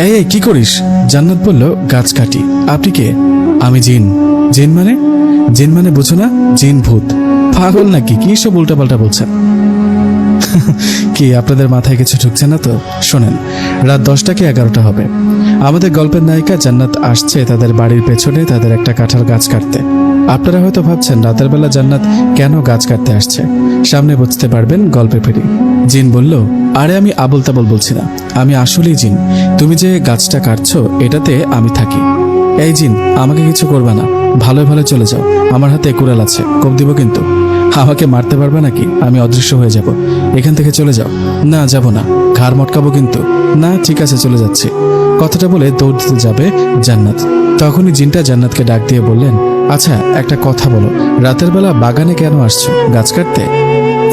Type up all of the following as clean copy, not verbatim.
এই এই কি করিস? জান্নাত বলল, গাছ কাটি। আপনি কে? আমি জিন। জিন মানে? জিন মানে বুঝো না? জিন ভূত। পাগল নাকি? কি সব উল্টাপাল্টা বলছেন? কি আপনাদের মাথায় কিছু ঢুকছে না তো? শোনেন, রাত 10টা কি 11টা হবে, আমাদের গল্পের নায়িকা জান্নাত আসছে তাদের বাড়ির পেছনে তাদের একটা কাঁঠাল গাছ কাটতে। আপনারা হয়তো ভাবছেন রাতের বেলা জান্নাত কেন গাছ কাটতে আসছে। সামনে বুঝতে পারবেন গল্পে ফিরি। জিন বলল, আরে আমি আবল তাবল বলছি না, আমি আসলেই জিন। তুমি যে গাছটা কাটছো এটাতে আমি থাকি। এই জিন, আমাকে কিছু করবে না, ভালোই ভালো চলে যাও। আমার হাতে কুড়াল আছে, কোপ দিব কিন্তু। আমাকে মারতে পারবে নাকি? আমি অদৃশ্য হয়ে যাব। এখান থেকে চলে যাও। না, যাব না, ঘাড় মটকাবো কিন্তু। না, ঠিক আছে, চলে যাচ্ছি। কথাটা বলে দৌড় দিতে যাবে জান্নাত। তখনই জিনটা জান্নাতকে ডাক দিয়ে বললেন, আচ্ছা একটা কথা বলো, রাতের বেলা বাগানে কেন আসছো? গাছ কাটতে?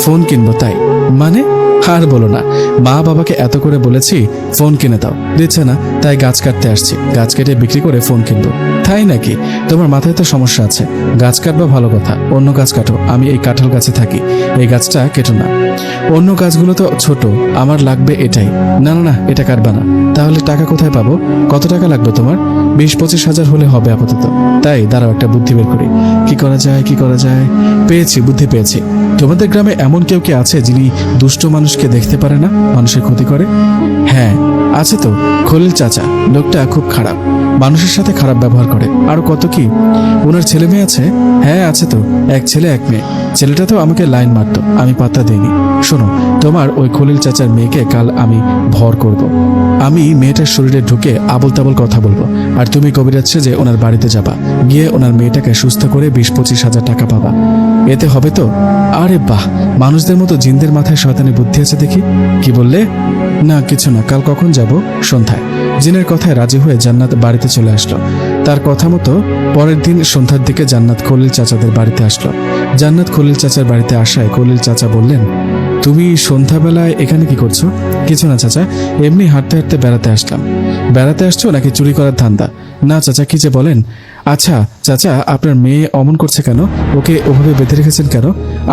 ফোন কিনবো তাই। মানে? আর বলো না, মা বাবাকে এত করে বলেছি ফোন কিনে দাও, দিচ্ছে না, তাই গাছ কাটতে আসছি। গাছ কেটে বিক্রি করে ফোন কিনবো। তাই নাকি? তোমার মাথায় তো সমস্যা আছে। গাছ কাটবা ভালো কথা, অন্য গাছ কাটো। আমি এই কাঁঠাল গাছে থাকি, এই গাছটা কেটো না। অন্য গাছগুলো তো ছোট, আমার লাগবে এটাই। না না না, এটা কাটবা না। তাহলে টাকা কোথায় পাবো? কত টাকা লাগবে তোমার? 20-25 হাজার হলে হবে আপাতত। তাই দাঁড়াও, একটা বুদ্ধি বের করি। কি করা যায়, কি করা যায়? পেয়েছি, বুদ্ধি পেয়েছি। তোমাদের গ্রামে এমন কেউ কি আছে যিনি দুষ্ট মানুষকে দেখতে পারে না, মানুষের ক্ষতি করে? হ্যাঁ আছে তো, খলিল চাচা। লোকটা খুব খারাপ, মানুষের সাথে খারাপ ব্যবহার করে। আর কত কি, ওনার ছেলে মেয়ে আছে? হ্যাঁ আছে তো, এক ছেলে এক মেয়ে। ছেলেটা তো আমাকে লাইন মারতো, আমি পাত্তা দিইনি। শোনো, তোমার ওই খলিল চাচার মেয়েকে কাল আমি ভর করব। আমি মেয়েটার শরীরে ঢুকে আবল তাবল কথা বলবো, আর তুমি কবিরাজ সেজে ওনার বাড়িতে যাবা, গিয়ে ওনার মেয়েটাকে সুস্থ করে 20-25 হাজার টাকা পাবা। এতে হবে তো? আরে বাহ, মানুষদের মতো জিনদের মাথায় শয়তানি বুদ্ধি আছে দেখি। কি বললে? না কিছু না, কাল কখন যাব? সন্ধ্যায়। জিনের কথায় রাজি হয়ে জান্নাত বাড়িতে চলে আসলো। তার কথা মতো পরের দিন সন্ধ্যার দিকে জান্নাত খলিল চাচাদের বাড়িতে আসলো। জান্নাত খলিল চাচার বাড়িতে আসায় খলিল চাচা বললেন, তুমি সন্ধ্যাবেলায় এখানে কি করছো? কিছু না চাচা, এমনি হাঁটতে হাঁটতে বেড়াতে আসলাম। বেড়াতে আসছো নাকি চুরি করার ধান্দা? না চাচা, কি যে বলেন। আচ্ছা চাচা, আপনার মেয়ে অমন করছে কেন? ওকে ওভাবে বেঁধে রেখেছেন কেন?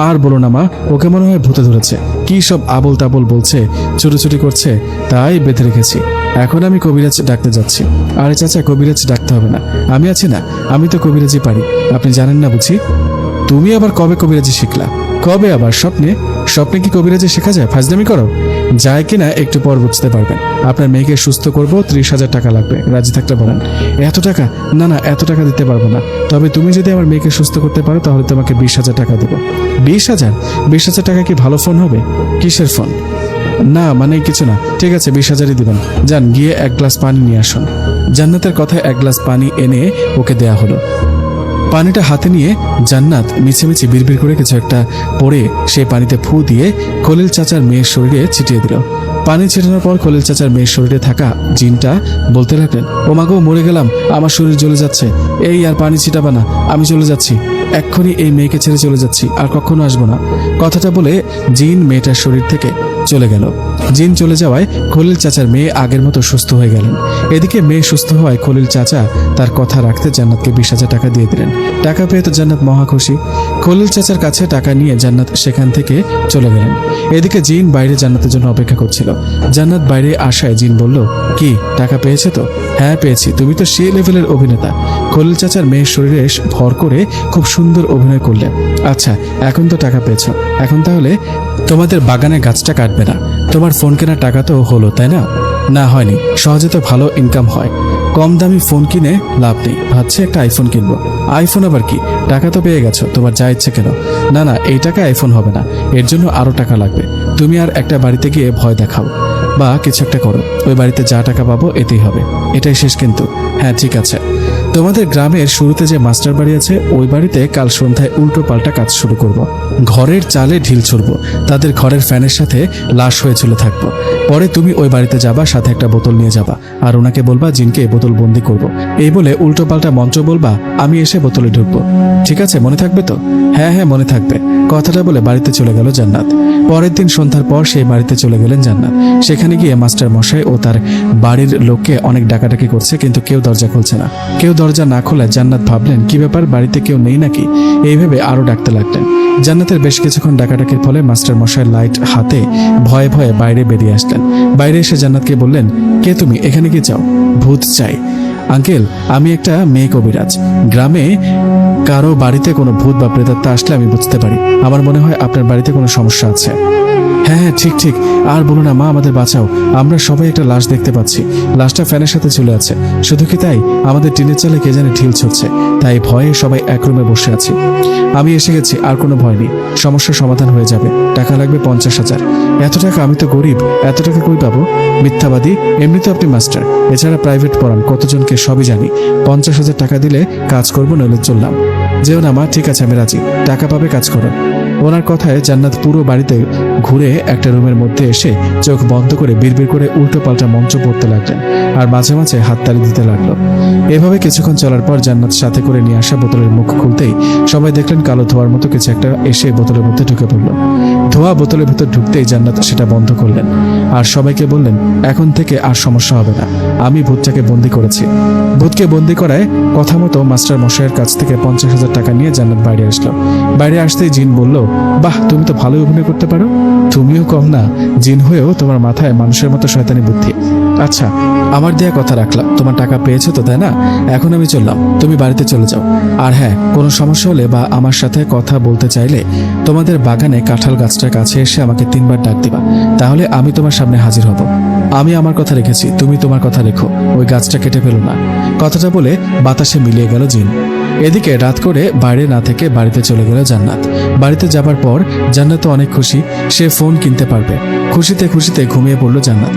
আর বলো না মা, ওকে মনে হয় ভূতে ধরেছে। কি সব আবল তাবল বলছে, চুরি করছে, তাই বেঁধে রেখেছি। এখন আমি কবিরাজ ডাকতে যাচ্ছি। আরে চাচা, কবিরাজ ডাকতে হবে না, আমি আছি না, আমি তো কবিরাজি পারি। আপনি জানেন না বুঝি? তুমি আবার কবে কবিরাজি শিখলা? কবে আবার? স্বপ্নে? স্বপ্নে কি কবিরাজি শেখা যায়? ফাজলামি করো। যায় কিনা একটু পর বুঝতে পারবেন। আপনার মেয়েকে সুস্থ করব, 30 হাজার টাকা লাগবে, রাজি থাকতে বলেন। এত টাকা? না না, এত টাকা দিতে পারবো না। তবে তুমি যদি আমার মেয়েকে সুস্থ করতে পারো তাহলে তোমাকে 20 হাজার টাকা দেবো। 20 হাজার? 20 হাজার টাকা কি ভালো ফোন হবে? কিসের ফোন? না মানে কিছু না, ঠিক আছে 20 হাজারই দিবেন। যান, গিয়ে 1 গ্লাস পানি নিয়ে আসুন। জান্নাতের কথায় 1 গ্লাস পানি এনে ওকে দেয়া হলো। পানিটা হাতে নিয়ে জান্নাত মিছিমিছি বিড়বিড় করে কিছু একটা পরে সেই পানিতে ফু দিয়ে খলিল চাচার মেয়ের শরীরে ছিটিয়ে দিল। পানি ছিটানোর পর খলিল চাচার মেয়ের শরীরে থাকা জিনটা বলতে লাগলেন, ও মাগো, মরে গেলাম, আমার শরীর জ্বলে যাচ্ছে। এই আর পানি ছিটাবা না, আমি চলে যাচ্ছি, এক্ষুনি এই মেয়েকে ছেড়ে চলে যাচ্ছি, আর কখনো আসবো না। কথাটা বলে জিন মেয়েটার শরীর থেকে চলে গেল। জিন চলে যাওয়ায় খলিল চাচার মেয়ে আগের মতো সুস্থ হয়ে গেলেন। এদিকে মেয়ে সুস্থ হওয়ায় খলিল চাচা তার কথা রাখতে জান্নাতকে 20 হাজার টাকা দিয়ে দিলেন। টাকা পেয়ে তো জান্নাত মহা খুশি। খলিল চাচার কাছে টাকা নিয়ে জান্নাত সেখান থেকে চলে গেলেন। এদিকে জিন বাইরে জান্নাতের জন্য অপেক্ষা করছিল। জান্নাত বাইরে আসায় জিন বলল, কি টাকা পেয়েছে তো? হ্যাঁ পেয়েছি, তুমি তো সেই লেভেলের অভিনেতা। খলিল চাচার মেয়ের শরীরে ভর করে খুব সুন্দর অভিনয় করলে। আচ্ছা, এখন তো টাকা পেয়েছ, এখন তাহলে তোমাদের বাগানে গাছটা কাটবে না। তোমার ফোন কেনার টাকা তো হলো, তাই না? না হয়নি, সহজে তো ভালো ইনকাম হয়। কম দামি ফোন কিনে লাভ নেই, ভাবছি একটা আইফোন কিনবো। আইফোন আবার কি? টাকা তো পেয়ে গেছো, তোমার যা ইচ্ছে কেন। না না, এই টাকা আইফোন হবে না, এর জন্য আরো টাকা লাগবে। তুমি আর একটা বাড়িতে গিয়ে ভয় দেখাও বা কিছু একটা করো, ওই বাড়িতে যা টাকা পাবো এতেই হবে। এটাই শেষ কিন্তু। হ্যাঁ ঠিক আছে। তোমাদের গ্রামের শুরুতে যে মাস্টার বাড়ি আছে ওই বাড়িতে কাল সন্ধ্যায় উল্টো পাল্টা কাজ শুরু করব। ঘরের চালে ঢিল ছুড়ব, তাদের ঘরের ফ্যানের সাথে লাশ হয়ে ঝুলে থাকবো। পরে তুমি ওই বাড়িতে যাবা, সাথে একটা বোতল নিয়ে যাবা, আর ওনাকে বলবা জিনকে বোতল বন্দি করব। এই বলে উল্টো পাল্টা মন্ত্র বলবা, আমি এসে বোতলে ঢুকবো। ঠিক আছে, মনে থাকবে তো? হ্যাঁ হ্যাঁ মনে থাকবে। কথাটা বলে বাড়িতে চলে গেল জান্নাত। পরের দিন সন্ধ্যার পর সেই বাড়িতে চলে গেলেন জান্নাত। সেখানে গিয়ে মাস্টার মশাই ও তার বাড়ির লোককে অনেক ডাকাডাকি করছে, কিন্তু কেউ দরজা খুলছে না। কেউ দরজা না খোলায় জান্নাত ভাবলেন, কি ব্যাপার, বাড়িতে কেউ নেই নাকি? এইভাবে আরো ডাকতে লাগলেন। জান্নাত জান্নাতের বেশ কিছুক্ষণ ডাকাডাকির ফলে মাস্টার মশাই লাইট হাতে ভয়ে ভয়ে বাইরে বেরিয়ে আসলেন। বাইরে এসে জান্নাতকে বললেন, কে তুমি, এখানে কি চাও? ভূত চাই। আঙ্কেল, আমি একটা মেয়ে কবিরাজ। গ্রামে কারো বাড়িতে কোনো ভূত বা প্রেতাত্মা আসলে আমি বুঝতে পারি। আমার মনে হয় আপনার বাড়িতে কোনো সমস্যা আছে। হ্যাঁ হ্যাঁ, ঠিক ঠিক, আর বলো না মা, আমাদের বাঁচাও। আমরা সবাই একটা লাশ দেখতে পাচ্ছি। লাশটা ফ্যানের সাথে ঝুলে আছে। শুধু কি তাই, আমাদের টিনের চালে কে জানে ঢিল ছুটছে। তাই ভয়ে সবাই এক রুমে বসে আছি। আমি এসে গেছি, আর কোনো ভয় নেই। সমস্যার সমাধান হয়ে যাবে। টাকা লাগবে 50,000। এত টাকা? আমি তো গরিব, এত টাকা কই পাবো? মিথ্যাবাদী, এমনি তো আপনি মাস্টার, এছাড়া প্রাইভেট পড়ান কতজনকে, সবই জানি। 50,000 টাকা দিলে কাজ করবো, নইলে চললাম। যেও না মা, ঠিক আছে আমি রাজি। টাকা পাবে, কাজ করো। ওনার কথায় জান্নাত পুরো বাড়িতে ঘুরে একটা রুমের মধ্যে এসে চোখ বন্ধ করে বিড়বিড় করে উল্টো পাল্টা মন্ত্র পড়তে লাগলেন, আর মাঝে মাঝে হাততালি দিতে লাগলো। এভাবে কিছুক্ষণ চলার পর জান্নাত সাথে করে নিয়ে আসা বোতলের মুখ খুলতেই সবাই দেখলেন কালো ধোঁয়ার মতো কিছু একটা এসে বোতলের মধ্যে ঢুকে পড়ল। ধোঁয়া বোতলের ভেতর ঢুকতেই জান্নাত সেটা বন্ধ করলেন, আর সবাইকে বললেন, এখন থেকে আর সমস্যা হবে না। আমি ভূতটাকে বন্দি করেছি। ভূতকে বন্দি করায় কথা মতো মাস্টার মশাইয়ের কাছ থেকে 50,000 টাকা নিয়ে জান্নাত বাইরে আসলো। বাইরে আসতেই জিন বলল, বাহ, তুমি তো ভালোই অভিনয় করতে পারো। তুমিও কম না, জিন হয়েও তোমার মাথায় মানুষের মতো শয়তানি বুদ্ধি। আচ্ছা, আমার দেয়া কথা রাখলাম। তোমার টাকা পেয়েছো তো, তাই না? এখন আমি চললাম, তুমি বাড়িতে চলে যাও। আর হ্যাঁ, কোনো সমস্যা হলে বা আমার সাথে কথা বলতে চাইলে তোমাদের বাগানে কাঁঠাল গাছটার কাছে এসে আমাকে 3 বার ডাক দিবা, তাহলে আমি তোমার সামনে হাজির হব। আমি আমার কথা রেখেছি, তুমি তোমার কথা রেখো। ওই গাছটা কেটে ফেলো না। কথাটা বলে বাতাসে মিলিয়ে গেল জিন। এদিকে রাত করে বাইরে না থেকে বাড়িতে চলে গেল জান্নাত। বাড়িতে যাবার পর জান্নাত অনেক খুশি, সে ফোন কিনতে পারবে। খুশিতে খুশিতে ঘুমিয়ে পড়ল জান্নাত।